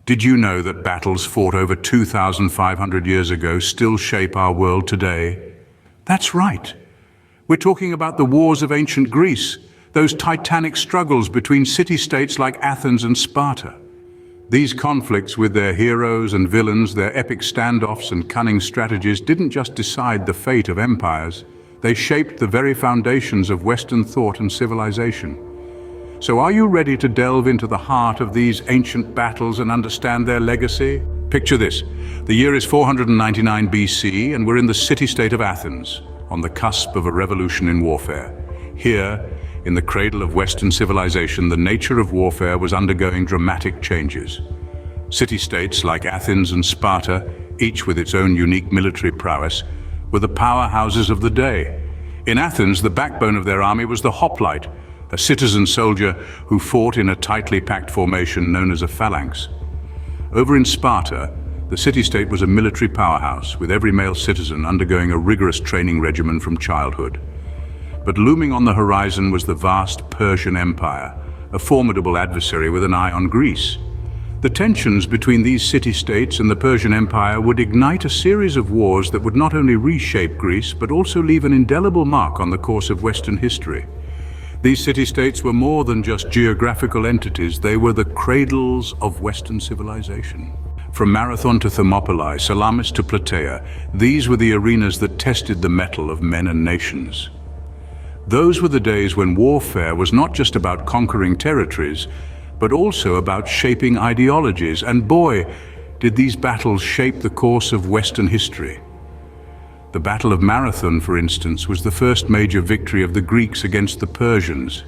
Did you know that battles fought over 2,500 years ago still shape our world today? That's right. We're talking about the wars of ancient Greece, those titanic struggles between city-states like Athens and Sparta. These conflicts with their heroes and villains, their epic standoffs and cunning strategies didn't just decide the fate of empires, they shaped the very foundations of Western thought and civilization. So are you ready to delve into the heart of these ancient battles and understand their legacy? Picture this. The year is 499 BC and we're in the city-state of Athens, on the cusp of a revolution in warfare. Here, in the cradle of Western civilization, the nature of warfare was undergoing dramatic changes. City-states like Athens and Sparta, each with its own unique military prowess, were the powerhouses of the day. In Athens, the backbone of their army was the hoplite, a citizen soldier who fought in a tightly packed formation known as a phalanx. Over in Sparta, the city-state was a military powerhouse, with every male citizen undergoing a rigorous training regimen from childhood. But looming on the horizon was the vast Persian Empire, a formidable adversary with an eye on Greece. The tensions between these city-states and the Persian Empire would ignite a series of wars that would not only reshape Greece, but also leave an indelible mark on the course of Western history. These city-states were more than just geographical entities, they were the cradles of Western civilization. From Marathon to Thermopylae, Salamis to Plataea, these were the arenas that tested the mettle of men and nations. Those were the days when warfare was not just about conquering territories, but also about shaping ideologies. And boy, did these battles shape the course of Western history. The Battle of Marathon, for instance, was the first major victory of the Greeks against the Persians.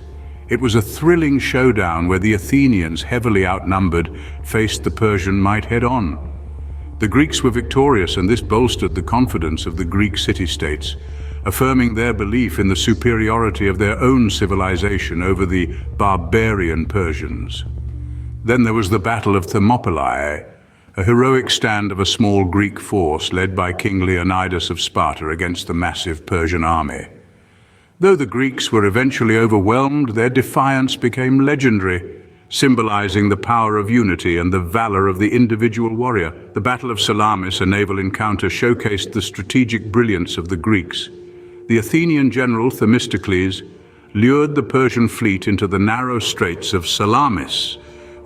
It was a thrilling showdown where the Athenians, heavily outnumbered, faced the Persian might head-on. The Greeks were victorious, and this bolstered the confidence of the Greek city-states, affirming their belief in the superiority of their own civilization over the barbarian Persians. Then there was the Battle of Thermopylae, a heroic stand of a small Greek force led by King Leonidas of Sparta against the massive Persian army. Though the Greeks were eventually overwhelmed, their defiance became legendary, symbolizing the power of unity and the valor of the individual warrior. The Battle of Salamis, a naval encounter, showcased the strategic brilliance of the Greeks. The Athenian general Themistocles lured the Persian fleet into the narrow straits of Salamis,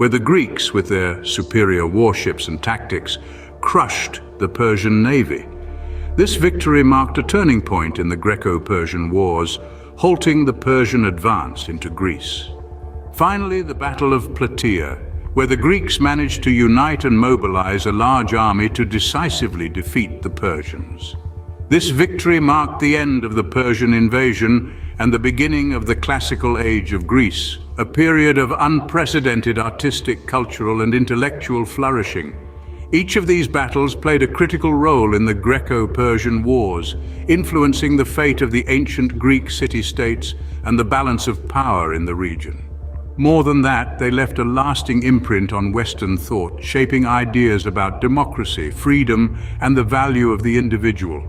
where the Greeks, with their superior warships and tactics, crushed the Persian navy. This victory marked a turning point in the Greco-Persian wars, halting the Persian advance into Greece. Finally, the Battle of Plataea, where the Greeks managed to unite and mobilize a large army to decisively defeat the Persians. This victory marked the end of the Persian invasion and the beginning of the classical age of Greece, a period of unprecedented artistic, cultural, and intellectual flourishing. Each of these battles played a critical role in the Greco-Persian Wars, influencing the fate of the ancient Greek city-states and the balance of power in the region. More than that, they left a lasting imprint on Western thought, shaping ideas about democracy, freedom, and the value of the individual.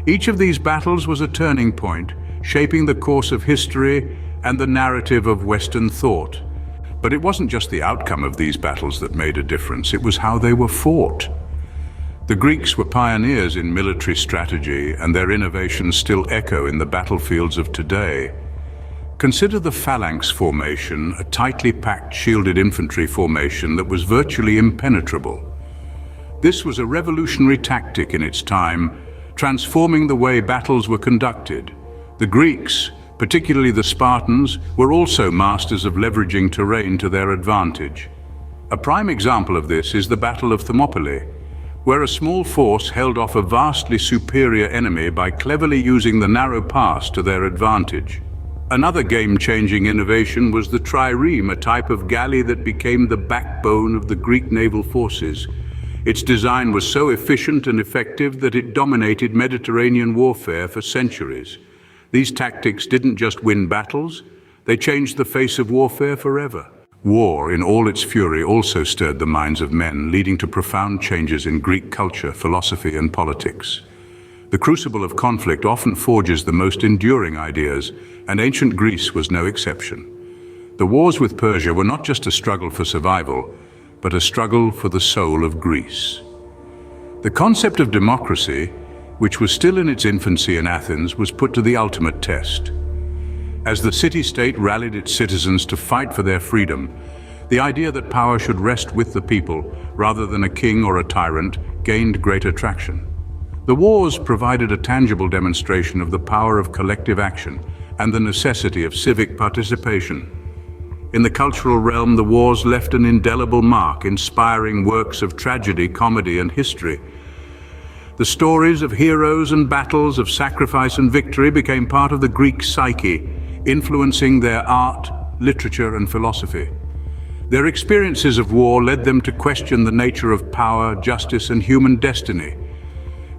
Each of these battles was a turning point, shaping the course of history and the narrative of Western thought. But it wasn't just the outcome of these battles that made a difference, it was how they were fought. The Greeks were pioneers in military strategy, and their innovations still echo in the battlefields of today. Consider the phalanx formation, a tightly packed shielded infantry formation that was virtually impenetrable. This was a revolutionary tactic in its time, transforming the way battles were conducted. The Greeks, particularly the Spartans, were also masters of leveraging terrain to their advantage. A prime example of this is the Battle of Thermopylae, where a small force held off a vastly superior enemy by cleverly using the narrow pass to their advantage. Another game-changing innovation was the trireme, a type of galley that became the backbone of the Greek naval forces. Its design was so efficient and effective that it dominated Mediterranean warfare for centuries. These tactics didn't just win battles, they changed the face of warfare forever. War, in all its fury, also stirred the minds of men, leading to profound changes in Greek culture, philosophy, and politics. The crucible of conflict often forges the most enduring ideas, and ancient Greece was no exception. The wars with Persia were not just a struggle for survival, but a struggle for the soul of Greece. The concept of democracy, which was still in its infancy in Athens, was put to the ultimate test. As the city-state rallied its citizens to fight for their freedom, the idea that power should rest with the people rather than a king or a tyrant gained greater traction. The wars provided a tangible demonstration of the power of collective action and the necessity of civic participation. In the cultural realm, the wars left an indelible mark, inspiring works of tragedy, comedy, and history. The stories of heroes and battles, of sacrifice and victory became part of the Greek psyche, influencing their art, literature, and philosophy. Their experiences of war led them to question the nature of power, justice, and human destiny,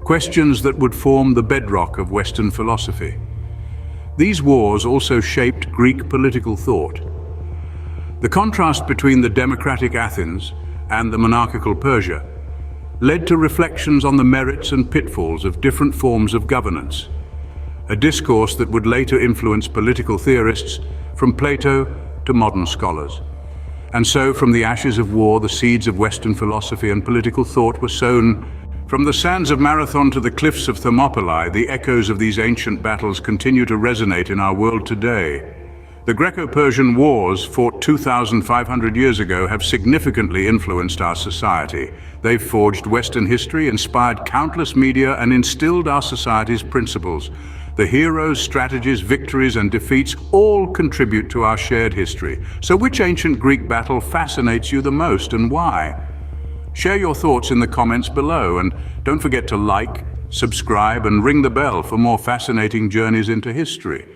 questions that would form the bedrock of Western philosophy. These wars also shaped Greek political thought. The contrast between the democratic Athens and the monarchical Persia led to reflections on the merits and pitfalls of different forms of governance, a discourse that would later influence political theorists from Plato to modern scholars. And so, from the ashes of war, the seeds of Western philosophy and political thought were sown. From the sands of Marathon to the cliffs of Thermopylae, the echoes of these ancient battles continue to resonate in our world today. The Greco-Persian Wars, fought 2,500 years ago, have significantly influenced our society. They've forged Western history, inspired countless media, and instilled our society's principles. The heroes, strategies, victories, and defeats all contribute to our shared history. So which ancient Greek battle fascinates you the most, and why? Share your thoughts in the comments below, and don't forget to like, subscribe, and ring the bell for more fascinating journeys into history.